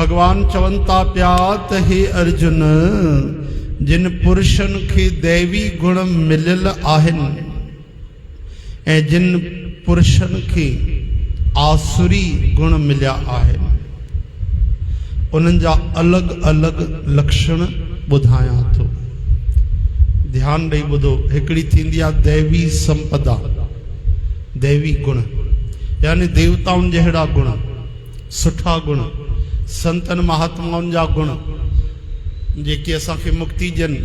भगवान चवंता पिया त हे अर्जुन, जिन पुरुषन खे दैवी गुण मिलियल आहिनि ऐं जिन पुरुषन खे आसुरी गुण मिलिया आहिनि, उन्हनि जा अलॻि अलॻि लक्षण ॿुधायां थो। ध्यानु ॾेई ॿुधो। हिकिड़ी थींदी आहे दैवी संपदा, दैवी गुण, यानी देवताउनि जहिड़ा गुण, सुठा गुण, संतनि महात्माउनि जा गुण जेके असांखे मुक्ति ॾियनि,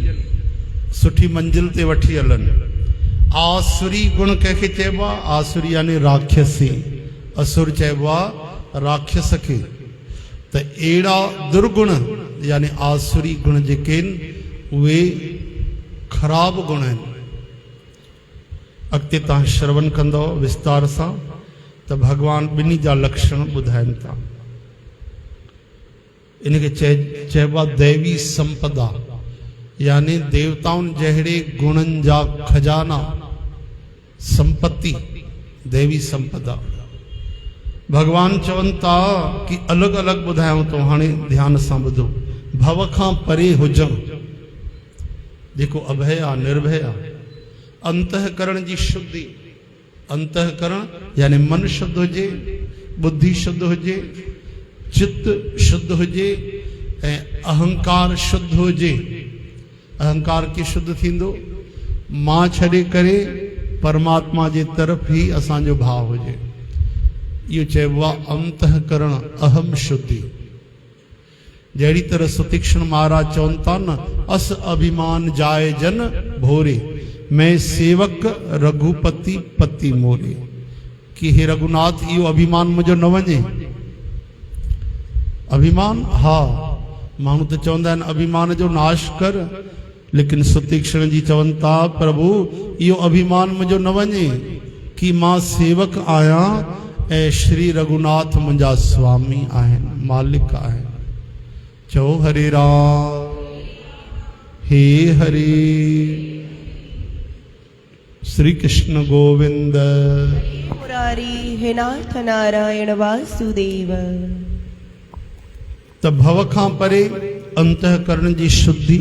सुठी मंजिल ते वठी हलनि। आसुरी गुण कंहिंखे चइबो आहे? आसुरी यानी राक्षसी, असुर चइबो आहे राक्षस खे। त अहिड़ा दुर्गुण यानी आसुरी गुण जेके आहिनि उहे ख़राब गुण आहिनि। अॻिते तव्हां श्रवण कंदव विस्तार सां त भॻवान ॿिन्ही जा लक्षण ॿुधाइनि था। इनखे चइबो आहे दैवी संपदा, यानी देवताउनि जहिड़े गुणनि जा खजाना, संपत्ति, दैवी संपदा। भगवान चवनि था कि अलॻि अलॻि ॿुधायूं थो, हाणे ध्यान सां ॿुधो। भव खां परे हुजणु, जेको अभय आहे, निर्भय आहे। अंतःकरण जी शुद्धि, अंतःकरण यानी मन शुद्ध हुजे, बुद्धि शुद्ध हुजे, चित्त शुद्ध हुजे ऐं अहंकार शुद्ध हुजे। अहंकार के शुद्ध थींदो मां छॾे करे परमात्मा जे तरफ़ ई असांजो भाव हुजे। इहो चइबो आहे अंतःकरण, अहम शुद्धि। जहिड़ी तरह सुतीक्ष्ण महाराज चवनि था न, अस अभिमान जाए जन भोरे, मैं सेवक रघुपति पति मोरे। कि हे रघुनाथ, इहो अभिमान मुंहिंजो न वञे। अभिमान, हा, माण्हू त चवंदा आहिनि अभिमान जो नाश कर, लेकिन सुतीक्ष्ण जी चवनि था प्रभु इहो अभिमान मुंहिंजो न वञे कि मां सेवक आहियां ऐं श्री रघुनाथ मुंहिंजा स्वामी आहिनि, मालिक आहिनि। चओ हरे राम, हे हरे श्री कृष्ण गोविंद मुरारी, हे नाथ नारायण वासुदेव। त भव खां परे अंतःकरण जी शुद्धि,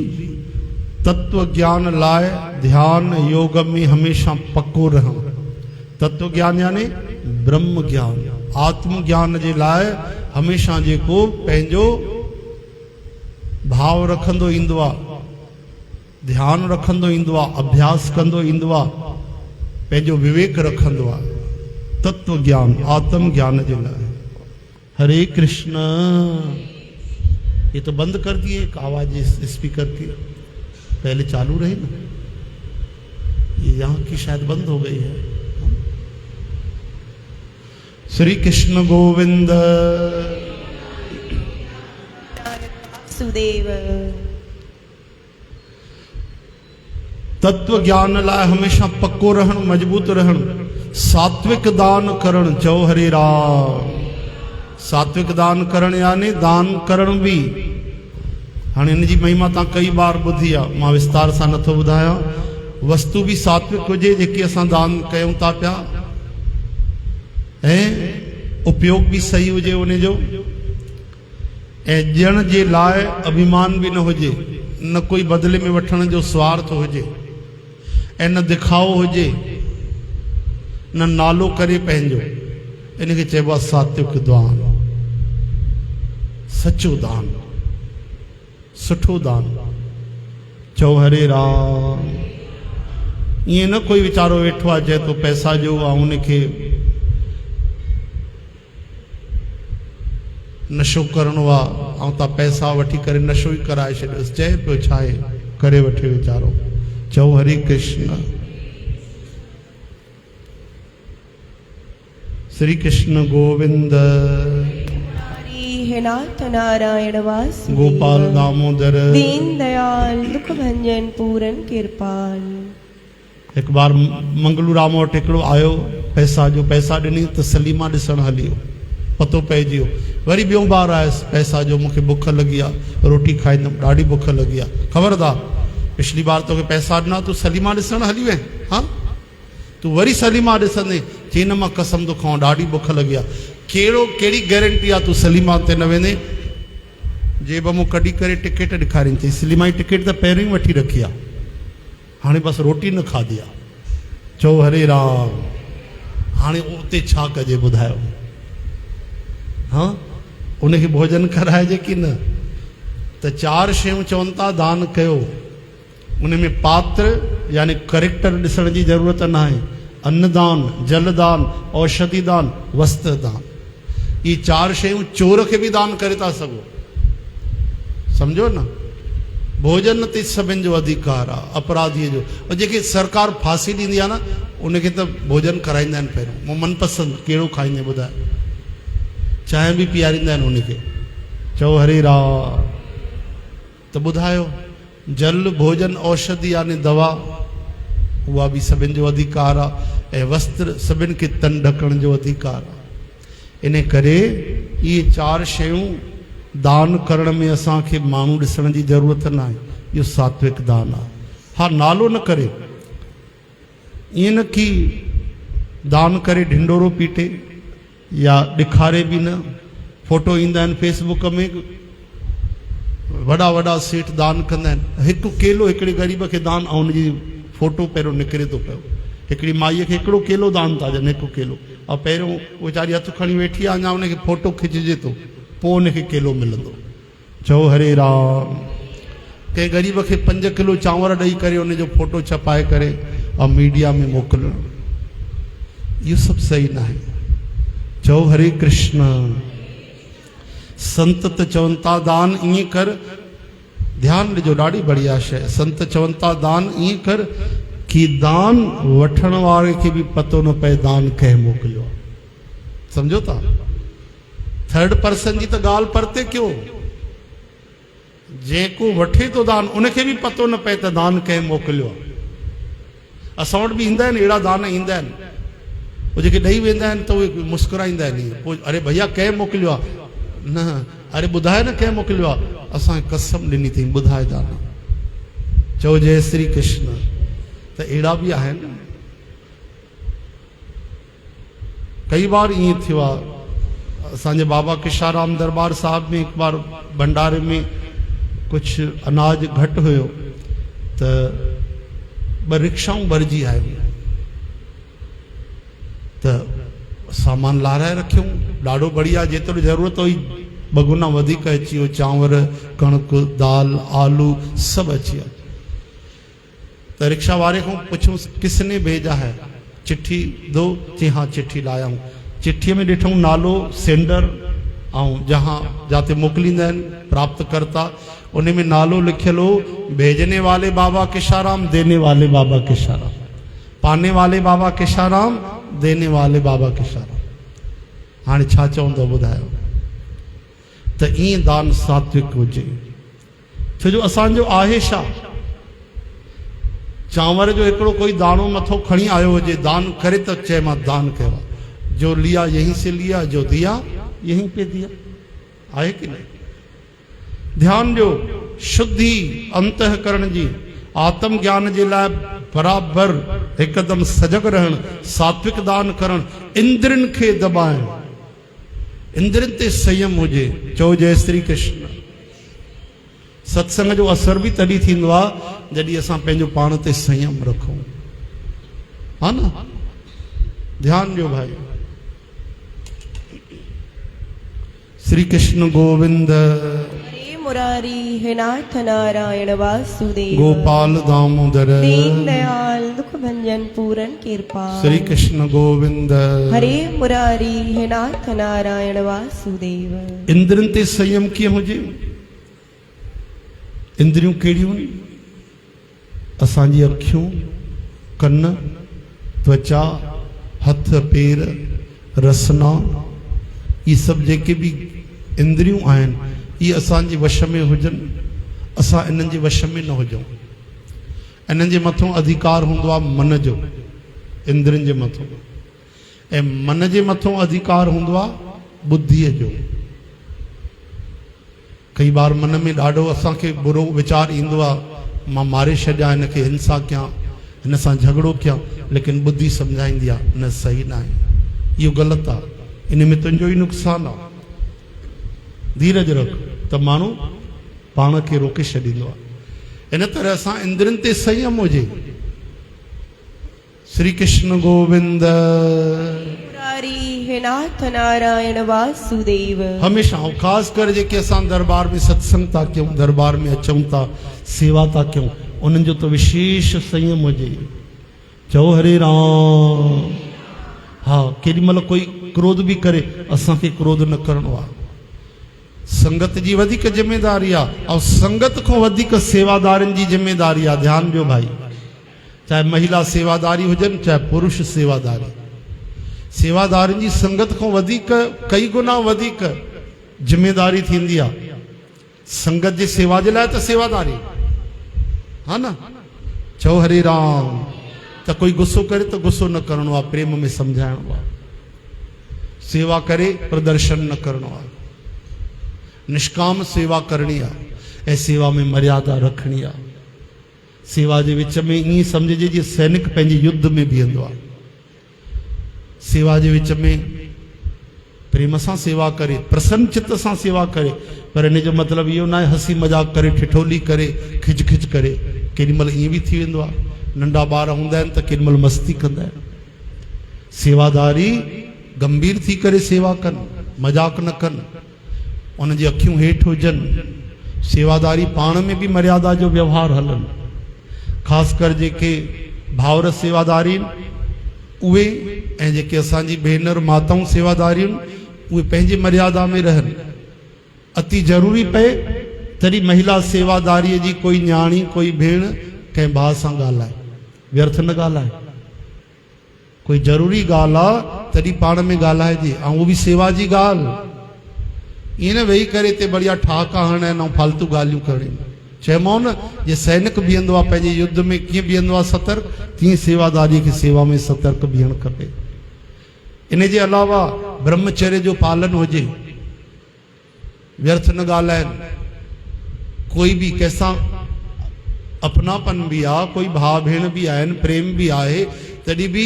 तत्व ज्ञान लाइ ध्यान योग में हमेशा पक्को रहूं। तत्व ज्ञान यानी ब्रह्म ज्ञान, आत्म ज्ञान जे लाइ हमेशा जेको पंहिंजो भाव रखंदो ईंदो आहे, ध्यान रखंदो ईंदो आहे, अभ्यास कंदो ईंदो आहे, पंहिंजो विवेक रखंदो आहे। तत्व ज्ञान, आत्म ज्ञान जे लाइ। हरे कृष्ण। ये तो बंद कर दिए एक आवाज स्पीकर की, पहले चालू रही ना, ये यहाँ की शायद बंद हो गई है। श्री कृष्ण गोविंद सुदेव। तत्व ज्ञान लाइ हमेशा पक्को रहण, मजबूत रहण। सात्विक दान करण। चओ हरे राम। सात्विक दान करण यानी दान करण भी। हाँ इन जी महिमा तव्हां कई बार ॿुधी आहे, मां विस्तार सां नथो ॿुधायां। वस्तु भी सात्विक हुजे जेकी असां दान कयूं था पिया, ऐं उपयोग भी सही हुजे उन जो, ऐं ॾियण जे लाइ अभिमान भी न हुजे, न कोई बदले में वठण जो स्वार्थ हुजे, ऐं न दिखाओ हुजे, न नालो करे पंहिंजो। इनखे चइबो आहे सात्विक दान, सचो दान, सुठो दान। चओ हरे राम। ईअं न कोई वीचारो वेठो आहे चए थो पैसा जो आहे, उनखे नशो करणो आहे, ऐं तव्हां पैसा वठी करे नशो ई कराए छॾियोसि। चए पियो छा आहे, करे वठे वीचारो। चओ हरे कृष्ण। श्री कृष्ण गोविंद। हे नाथ नारायण वासुदेव। गोपाल दामोदर। दीन दयाल दुख भंजन पूरन कृपाल। एक बार मंगलू राम वटि हिकिड़ो आयो पैसा जो, पैसा ॾिनी त सलीमा ॾिसण हली वियो, पतो पइजी वियो। वरी ॿियों बार आयुसि पैसा जो, मूंखे बुख लगी आहे, रोटी खाईंदुमि, ॾाढी बुख लगी आहे। ख़बरदार, पिछली बार तोखे पैसा ॾिना, तूं सलीमा ॾिसण हली वएं, हाँ तूं वरी सलीमा ॾिसंदे। चई न मां कसम थो खावां, ॾाढी बुख लगी आहे। कहिड़ी गारंटी आहे तूं सलीमा ते न वेंदे? जेब मां कढी करे टिकट ॾेखारियईं, चई सिनेमा जी टिकट त पहिरियों ई वठी रखी आहे, हाणे बसि रोटी न खाधी आहे। चओ हरे राम, हाणे उते छा कजे ॿुधायो? हाँ, उनखे भोजन कराइजे की न? त 4 शयूं चवनि था दान कयो। उन में पात्र यानी करेक्टर ॾिसण जी ज़रूरत न आहे। अन्नदान, जलदान, औषधि दान, वस्त्र दान, ये 4 शयूं चोर खे बि दान करे था सघो, सम्झो न। भोजन ते सभिनि जो अधिकार आहे, अपराधीअ जो। और जेके सरकार फांसी ॾींदी आहे न, उनखे त भोजन कराईंदा आहिनि पहिरियों। मूं मनपसंदि कहिड़ो खाईंदे ॿुधाए, चांहि बि पीआरींदा आहिनि उनखे। चओ हरे राम। त ॿुधायो, जल, भोजन, औषधि यानी दवा, उहा बि सभिनि जो अधिकार आहे। ऐं वस्त्र, सभिनि खे तन ढकण जो अधिकार आहे। इन करे इहे 4 शयूं दान करण में असांखे माण्हू ॾिसण जी ज़रूरत न आहे। इहो सात्विक दान आहे। हा, नालो न करे, ईअं न की दान करे ढिंडोरो पीटे या ॾेखारे बि न। फोटो ईंदा आहिनि फेसबुक में, वॾा वॾा सेठ दान कंदा आहिनि। हिकु केलो हिकिड़े ग़रीब खे दान, ऐं हुनजी फोटो पहिरियों निकिरे थो पियो। हिकिड़ी माईअ खे हिकिड़ो केलो दान था ॾियनि, हिकु केलो, ऐं पहिरियों वीचारी हथु खणी वेठी आहे, अञा हुनखे फोटो खिचिजे थो, पोइ हुनखे केलो मिलंदो। चओ हरे राम। कंहिं ग़रीब खे 5 किलो चांवर ॾेई करे हुनजो फोटो छपाए करे ऐं मीडिया में मोकिलणु, इहो सभु सही न आहे। चओ हरे कृष्ण। संत त चवनि था दान ईअं कर, ध्यानु ॾिजो, ॾाढी बढ़िया शइ। संत चवनि था दान ईअं कर कि दान वठण वारे खे बि पतो न पए दान कंहिं मोकिलियो आहे। सम्झो था? 3rd पर्सन जी त ॻाल्हि परते कयो। जेको वठे थो दान, उनखे बि पतो न पए त दान कंहिं मोकिलियो आहे। असां वटि बि ईंदा आहिनि अहिड़ा दान, ईंदा आहिनि, उहे जेके ॾेई वेंदा आहिनि त उहे मुस्कुराईंदा आहिनि। पोइ अरे भैया कंहिं मोकिलियो आहे? न, अरे ॿुधाए न कंहिं मोकिलियो आहे? असांखे कसम ॾिनी अथई, ॿुधाए दान। चओ जय श्री कृष्ण। त अहिड़ा बि आहिनि। कई बार ईअं थियो आहे, असांजे बाबा किशाराम दरबार साहिब में हिकु बार भंडारे में कुझु अनाज घटि हुयो, त 2 रिक्शाऊं भरिजी आयूं, त सामान लाराए रखियूं, ॾाढो बढ़िया, जेतिरो ज़रूरत हुई 2 गुना वधीक अची वियो। चांवर, कणिक, दाल, आलू सभु अची विया। त रिक्शा वारे खां पुछूं किसने भेजा है? चिट्ठी दो। चई हाँ चिट्ठी लाया हूँ। चिट्ठीअ में ॾिठूं नालो, सेंडर ऐं जहाँ जाते मोकिलींदा आहिनि प्राप्तकर्ता, उन में नालो लिखियल हो, भेजने वाले बाबा किशाराम, देने वाले बाबा किशाराम, पाने वाले बाबा किशाराम, देने वाले बाबा किशाराम। हाणे छा चवंदो ॿुधायो? त ईअं दान सात्विक हुजे। छो जो असांजो आहे छा? चांवर जो हिकिड़ो कोई दाणो मथो खणी आयो हुजे, दान करे त चए मां दान कयो आहे। जो लिया यहीं से लिया, जो दिया यहीं पे दिया। आहे कि नहीं? ध्यान ॾियो, शुद्धि अंतःकरण जी, आत्म ज्ञान जे लाइ बराबरि हिकदमि सजग रहणु, सात्विक दान करणु, इंद्रियनि खे दॿाइणु, इंद्रियनि ते संयम हुजे। चओ जय श्री कृष्ण। सत्संग जो असर बि तॾहिं थींदो आहे जॾहिं असां पंहिंजो पाण ते संयम रखूं, हा न? ध्यानु ॾियो भाई। श्री कृष्ण गोविंद। हरे मुरारी, हे नाथ नारायण वासुदेव, गोपाल दामोदर, दीन दयाल दुख भंजन पूरन कृपा। श्री कृष्ण गोविंद। हरे मुरारी, हे नाथ नारायण वासुदेव। इंद्रियनि ते संयम कीअं हुजे? इंद्रियूं कहिड़ियूं आहिनि? असांजी अखियूं, कन, त्वचा, हथ पेर, रसना, ये सभु जेके बि इंद्रियूं आहिनि, इहे असांजे वश में हुजनि, असां इन्हनि जे वश में न हुजूं। इन्हनि जे मथां अधिकार हूंदो आहे मन जो, इंद्रियनि जे मथां, ऐं मन जे मथां अधिकार हूंदो आहे बुद्धीअ जो। कई बार मन में ॾाढो असांखे बुरो वीचार ईंदो आहे, मां मारे छॾियां, हिनखे हिंसा कयां, हिन सां झगड़ो कयां, लेकिन बुद्धि सम्झाईंदी आहे न, सही न आहे, इहो ग़लति आहे, इन में तुंहिंजो ई नुक़सानु आहे। धीरज रख। त माण्हू पाण खे रोके छॾींदो आहे। इन तरह सां इंद्रियनि ते संयम हुजे। श्री कृष्ण गोविंद मुरारी हे नाथ नारायण वासुदेव। हमेशा ख़ासि करे जेके असां दरबार में सत्संग था कयूं, दरबार में अचूं था, सेवा था कयूं, उन्हनि जो तो विशेष संयम हुजे। चओ हरे राम। हाँ, केॾी महिल कोई क्रोध भी करे, असांखे क्रोध न करणो आहे। संगत जी वधीक जिम्मेदारी आहे, ऐं संगत खां वधीक सेवादारनि जी जिम्मेदारी आहे। ध्यानु ॾियो भाई, चाहे महिला सेवादारी हुजनि, चाहे पुरुष सेवादारी, सेवादारनि जी संगत खां वधीक कई गुना वधीक जिम्मेदारी थींदी आहे। संगत जी सेवा जे लाइ त सेवादारी, हा न। चओ हरे राम। त कोई गुस्सो करे तो गुस्सो न करणो आहे, प्रेम में समझाइणो आहे। सेवा करे प्रदर्शन न करणो आहे, निष्काम सेवा करणी आहे, ऐं सेवा में मर्यादा रखणी आहे। सेवा जे विच में ईअं सम्झिजे जीअं सैनिक पंहिंजे युद्ध में बीहंदो आहे। सेवा जे विच में प्रेम सां सेवा करे, प्रसन्न चित्त सां सेवा करे, पर इन जो मतिलबु इहो न आहे हंसी मज़ाक करे, ठिठोली करे, खिच खिच करे। केॾी महिल ईअं बि थी वेंदो आहे, नंढा ॿार हूंदा आहिनि त केॾी महिल मस्ती कंदा आहिनि। सेवादारी गंभीर थी करे सेवा कनि, मज़ाक न कनि, उन जी अखियूं हेठि हुजनि। सेवादारी पाण में भी मर्यादा जो व्यवहार हलनि। ख़ासि कर जेके भाउर सेवादारी उहे ऐं जेके असांजी भेनर माताऊं सेवादारियूं उहे पंहिंजी मर्यादा में रहनि। अति ज़रूरी पए तॾहिं महिला सेवादारीअ जी कोई न्याणी, कोई भेण कंहिं भाउ सां ॻाल्हाए, व्यर्थ न ॻाल्हाए। कोई ज़रूरी ॻाल्हि आहे तॾहिं पाण में ॻाल्हाइजे, ऐं उहो बि सेवा जी ॻाल्हि। ईअं न वेही करे हिते बढ़िया ठहाका हणनि ऐं फालतू ॻाल्हियूं करणियूं। चइबो न, जे सैनिक बीहंदो आहे पंहिंजे युद्ध में कीअं बीहंदो आहे सतर्क, तीअं सेवादारी खे सेवा में सतर्क बीहणु खपे। इन जे अलावा ब्रह्मचर्य जो पालन हुजे, व्यर्थ न ॻाल्हाइनि। कोई भी कंहिंसां अपनापन भी आहे, कोई भाउ भेण भी आहिनि, प्रेम भी आहे, तॾहिं भी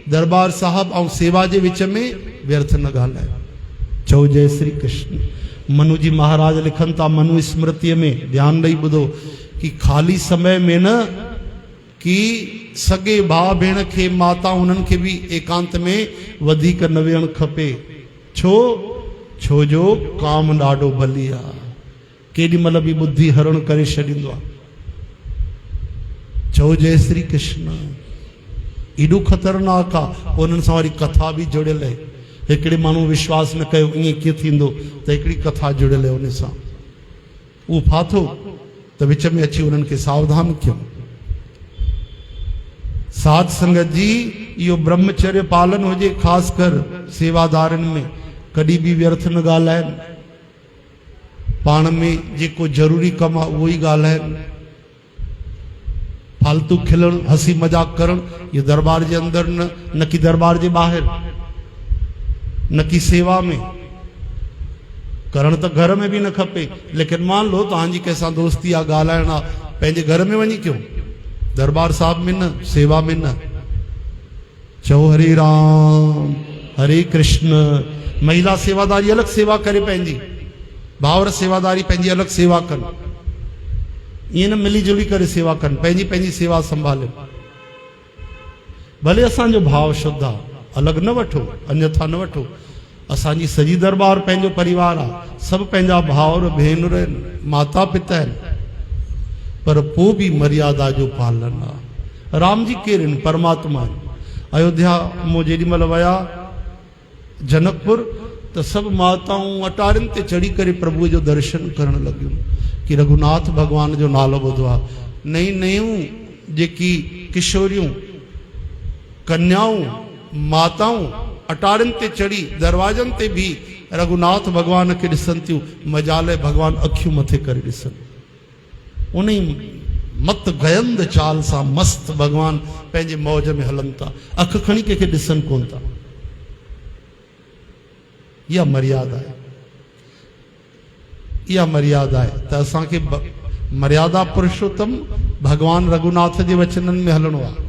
दरबार साहब ऐं सेवा जे विच में व्यर्थ न ॻाल्हाए। चओ जय श्री कृष्ण। मनु जी महाराज लिखनि था मनु स्मृतिअ में, ध्यानु ॾेई ॿुधो, कि खाली समय में न कि सॻे भाउ भेण खे, माता उन्हनि खे भी एकांत में वधीक न वेहणु खपे। छो जो काम ॾाढो बली आहे, केॾी महिल भी बुद्धि हरण करे छॾींदो आहे। चओ जय श्री कृष्ण। एॾो ख़तरनाक आहे। उन्हनि सां वरी कथा भी जुड़ियल आहे। हिकिड़े माण्हू विश्वास न कयो ईअं कीअं थींदो, त हिकिड़ी कथा जुड़ियल आहे उन सां। उहो फाथो त विच में अची उन्हनि खे सावधान कयो। साध संगत जी इहो ब्रह्मचर्य पालन हुजे, ख़ासि कर सेवादारनि में। कॾहिं भी व्यर्थ न ॻाल्हाइनि, पाण में जेको ज़रूरी कमु आहे उहो ई ॻाल्हाइनि। फालतू खिलण, हंसी मजाक करण, ये दरबार जे अंदर न कि दरबार जे ॿाहिरि, न कि सेवा में। करण त घर में भी न खपे, लेकिन मान लो तव्हांजी कंहिंसां दोस्ती आहे, ॻाल्हाइण आहे, पंहिंजे घर में वञी कयो, दरबार साहब में न, सेवा में न। चओ हरे राम हरे कृष्ण। महिला सेवादारी अलॻि सेवा करे पंहिंजी, भाउर सेवादारी पंहिंजी अलॻि सेवा कनि। ईअं न मिली जुली करे सेवा कनि, पंहिंजी पंहिंजी सेवा संभाले। भले असांजो भाव शुद्ध आहे, अलॻि न वठो, अन्यथा न वठो। असांजी सॼी दरबार पंहिंजो परिवार आहे, सभु पंहिंजा भाउर भेनर आहिनि, माता पिता आहिनि, पर पोइ बि मर्यादा जो पालन आहे। राम जी केरु आहिनि? परमात्मा आहिनि। अयोध्या मूं जेॾी महिल विया जनकपुर, त सभु माताऊं अटारियुनि ते चढ़ी करे प्रभुअ जो दर्शन करणु लॻियूं कि रघुनाथ भॻवान जो नालो ॿुधो आहे। नयूं नयूं जेकी किशोरियूं, कन्याऊं, माताऊं अटारियुनि ते चढ़ी दरवाजनि ते भी रघुनाथ भॻवान खे ॾिसनि थियूं। मजाल भॻवान अखियूं मथे करे ॾिसनि। उन मत गयंद चाल सां मस्त भॻवान पंहिंजे मौज में हलनि था, अखि खणी कंहिंखे ॾिसनि कोन था। इहा मर्यादा आहे, इहा मर्यादा आहे। त असांखे मर्यादा पुरुषोत्तम भॻवान रघुनाथ जे वचननि में हलणो आहे,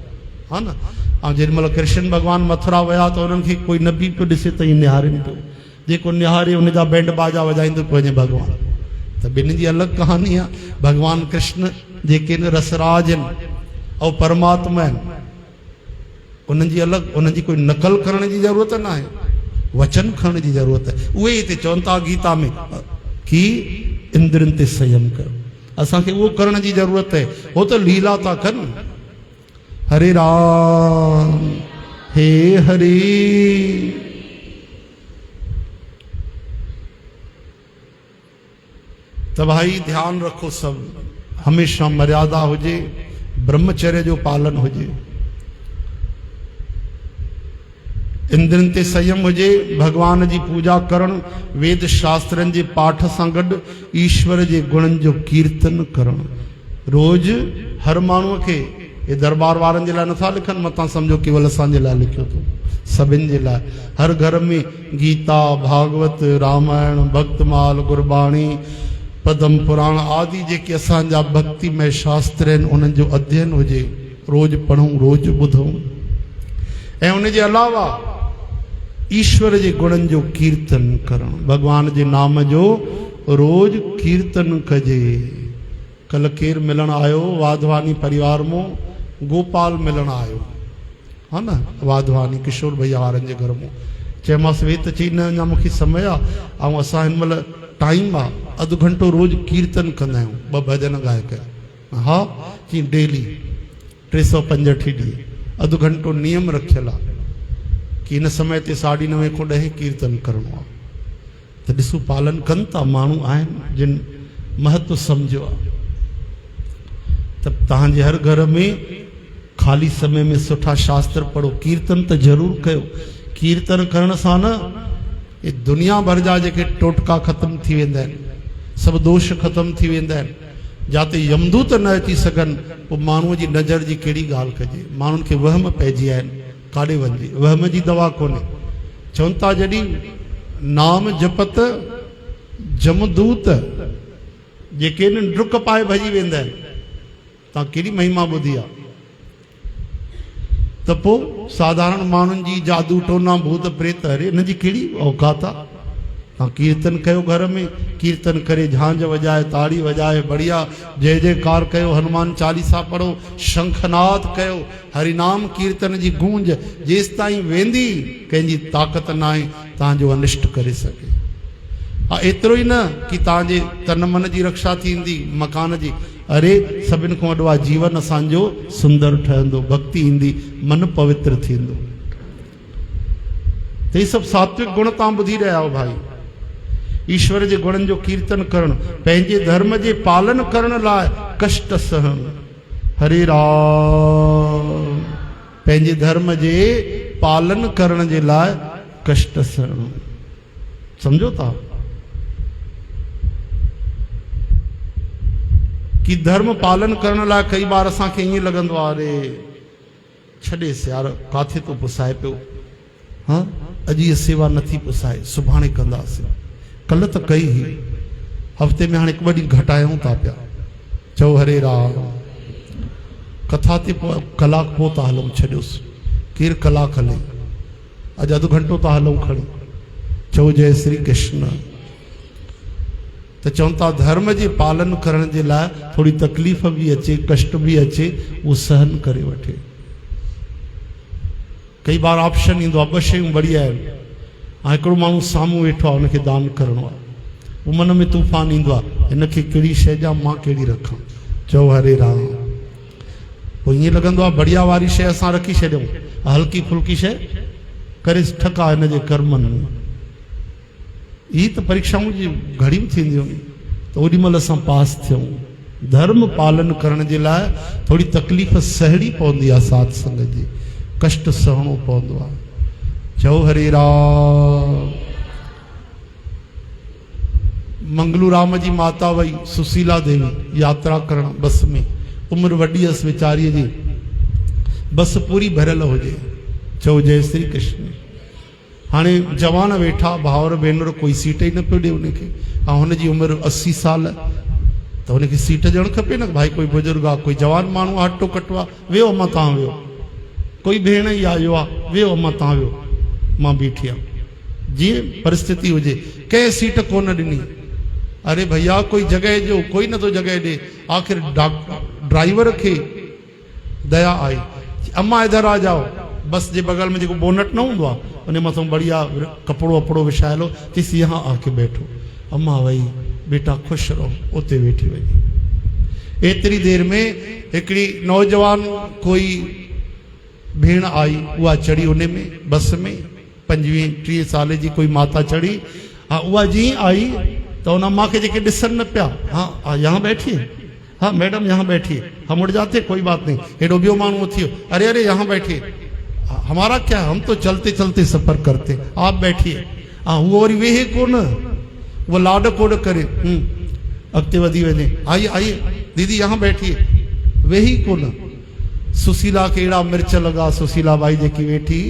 हा न। ऐं जेॾी महिल कृष्ण भॻवान मथुरा विया त उन्हनि खे कोई न बि पियो ॾिसे त ईअं निहारनि पियो। जेको निहारे उनजा बैंड बाजा वॼाईंदो पियो वञे भॻवानु। त ॿिन्ही जी अलॻि कहानी आहे। भगवान कृष्ण जेके आहिनि रसराज आहिनि ऐं परमात्मा आहिनि, उन्हनि जी अलॻि, उन्हनि जी कोई नकल करण जी ज़रूरत न आहे, वचन खणण जी ज़रूरत आहे। उहे हिते चवनि था गीता में कि इंद्रनि ते संयम कयो, असांखे उहो करण जी ज़रूरत आहे। हो त लीला था कनि, हरे राम हे हरे। त भाई ध्यान रखो, सब हमेशा मर्यादा हुजे, ब्रह्मचर्य जो पालन हुजे, इंद्रनि ते संयम हुजे, भगवान जी पूजा करण, वेद शास्त्रनि जे पाठ सां गॾु ईश्वर जे गुणनि जो कीर्तन करण। रोज हर माण्हूअ खे, ये दरबार वारनि जे लाइ नथा लिखनि, मतां सम्झो केवल असांजे लाइ लिखियो अथऊं, सभिनि जे लाइ। हर घर में गीता, भागवत, रामायण, भक्तमाल, गुरबाणी, पदम पुराण आदि जेके असांजा भक्तिमय शास्त्र आहिनि, उन्हनि जो अध्ययन हुजे, रोज पढ़ूं, रोज ॿुधूं। ऐं उन जे अलावा ईश्वर जे गुणनि जो कीर्तन करण, भगवान जे नाम जो रोज कीर्तन कजे। कल केरु मिलण आयो वाधवानी परिवार मां, गोपाल मिलण आयो, हा न, वाधवानी किशोर भैया वारनि जे घर मां। चयोमांसि वे त चई न अञा मूंखे समय आहे, ऐं असां हिन महिल टाइम आहे, अधु घंटो रोज़ कीर्तन कंदा आहियूं, 2 भॼन ॻाए करे। हा चई डेली 365 ॾींहं अधु घंटो नियम रखियलु आहे कि हिन समय ते 9:30 खां 10 कीर्तन करिणो आहे। त ॾिसो पालन कनि था, माण्हू आहिनि जिन महत्व सम्झो आहे। त तव्हांजे हर घर में ख़ाली समय में सुठा शास्त्र पढ़ो, कीर्तन त ज़रूरु कयो। कीर्तन करण सां न ये दुनिया भर जा जेके टोटका ख़तमु थी वेंदा आहिनि, सभु दोष ख़तमु थी वेंदा आहिनि। जाते यमदूत न अची सघनि, पोइ माण्हूअ जी नज़र जी कहिड़ी ॻाल्हि कजे। माण्हुनि खे वहम पइजी विया आहिनि, काॾे वञिजे, वहम जी दवा कोन्हे। चवनि था जॾहिं नाम जपत जमदूत जेके आहिनि डुक पाए भॼी वेंदा आहिनि। तव्हां कहिड़ी महिमा ॿुधी आहे? त पोइ साधारण माण्हुनि जी जादू टोना भूत प्रेत, अरे हिन जी कहिड़ी औकात आहे? तव्हां कीर्तन कयो घर में, कीर्तन करे झांझ वॼाए, ताड़ी वॼाए, बढ़िया जय जयकार कयो, हनुमान चालीसा पढ़ो, शंखनाद कयो, हरिनाम कीर्तन जी गूंज जेसि ताईं वेंदी, कंहिंजी ताक़त न आहे तव्हांजो अनिष्ट करे सघे। हा एतिरो ई न कि तव्हांजे तन मन जी रक्षा थींदी, मकान जी, अरे सभिनि खां वॾो आहे जीवन असांजो सुंदर ठहंदो, भक्ति ईंदी, मन पवित्र थींदो। त ही सभु सात्विक गुण तव्हां ॿुधी रहिया आहियो भाई। ईश्वर जे गुणनि जो कीर्तन करणु, पंहिंजे धर्म जे पालन करण लाइ कष्ट सहन। हरे राम। पंहिंजे धर्म जे पालन करण जे लाइ कष्ट सहन, सम्झो था कि धर्म पालन करण लाइ कई बार असांखे ईअं लॻंदो आहे, अरे छॾेसि यार, काथे तो पुसाए पियो, हाँ अॼु इहा सेवा नथी पुसाए, सुभाणे कंदासीं। कल्ह त कई हुई, हफ़्ते में हाणे 1 ॾींहुं घटायूं था पिया। चओ हरे राम। कथा ते कलाक पोइ था हलूं, छॾियोसि, केरु कलाक हले, अॼु अधु घंटो था हलूं खणी। चओ जय श्री कृष्ण। त चवनि था धर्म जे पालन करण जे लाइ थोड़ी तकलीफ़ भी अचे, कष्ट भी अचे, उहो सहन करे वठे। कई बार ऑप्शन ईंदो आहे, 2 शयूं बढ़िया आहिनि, ऐं हिकिड़ो माण्हू साम्हूं वेठो आहे, हुनखे दान करिणो आहे। उहो मन में तूफ़ान ईंदो आहे, हिनखे कहिड़ी शइ ॾियां, मां कहिड़ी रखां। चओ हरे राम। पोइ ईअं लॻंदो आहे बढ़िया वारी शइ असां रखी छॾियूं, हल्की फुल्की शइ करे ठका हिन जे कर्मनि में। ही त परीक्षाऊं जी घड़ियूं थींदियूं, त ओॾी महिल असां पास थियूं। धर्म पालन करण जे लाइ थोड़ी तकलीफ़ सहणी पवंदी आहे, साथ संगत जी कष्ट सहणो पवंदो आहे। चओ हरे राम। मंगलू राम जी माता वई सुशीला देवी यात्रा करण बस में, उम्र वॾी हुअसि वीचारीअ जी, बस पूरी भरियल हुजे। चओ जय श्री कृष्ण। हाणे जवान वेठा भाउर भेनर, कोई सीट ई न पियो ॾिए उनखे, ऐं हुनजी उमिरि 80 साल, त हुनखे सीट ॾियणु खपे न। भाई कोई बुजुर्ग आहे, कोई जवान माण्हू आहे, हटो कटो आहे, वियो अम्मा तव्हां वियो, कोई भेण ई आयो आहे, वियो अम्मा तव्हां वियो, मां बीठी आहियां। जीअं परिस्थिति हुजे, कंहिं सीट कोन ॾिनी, अरे भैया कोई जगह जो कोई न तो जगह दे। आखिर ड्राइवर खे दया आई, अम्मा इधर आ जाओ, बस जे बगल में जो बोनट न होंगे उन मथों बढ़िया कपड़ो वपड़ो विछाए लो, चीस यहाँ आके बैठो। अम्मा वही, बेटा खुश रहो, उते वेठी वही। एतरी देर में हिकड़ी नौजवान कोई भेण आई, उहा चढ़ी उन में बस में, 25-30 साल जी कोई माता चढ़ी। हाँ उहा जी आई तो उन अम्मा के जेके ॾिसनि न पिया, हाँ यहाँ बैठिए, हाँ मैडम यहाँ बैठिए, हम उड़ जाते कोई बात नहीं। हेॾो ॿियो माण्हू थियो, अरे अरे यहाँ बैठिए, हमारा क्या, हम तो चलते चलते सफ़र करते, आप बैठिए। हाँ वो वरी वेहे कोन, वो लाड कोड करे, अॻिते वधी वञे, आइए आइए दीदी यहाँ बैठिए, वेही कोन। सुशीला के अहिड़ा मिर्च लॻा, सुशीला बाई जेकी वेठी,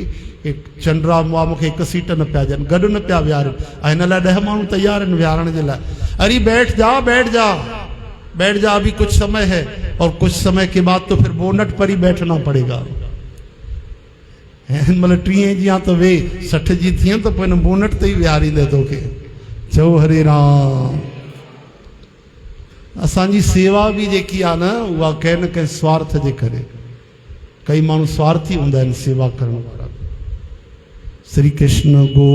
चंद्रा मुआ मूंखे हिकु सीट न पिया ॾियनि, गॾु न पिया विहारनि, ऐं हिन लाइ 10 माण्हू तयार आहिनि विहारण जे लाइ। अरे बैठ जा बैठ जा बैठ जा, अभी कुछ समय है, और कुछ समय के बाद तो फिर बोनट पर ही बैठना पड़ेगा। मतलब 30 जी तो वे 60 जी थी तो पोइ बोनट ते ही विहारींदे तोखे। चओ हरे राम। असांजी सेवा भी जेकी आहे न, उहा कंहिं न कंहिं स्वार्थ जे करे, कई माण्हू स्वार्थी हूंदा आहिनि सेवा करण वारा। श्री कृष्ण गो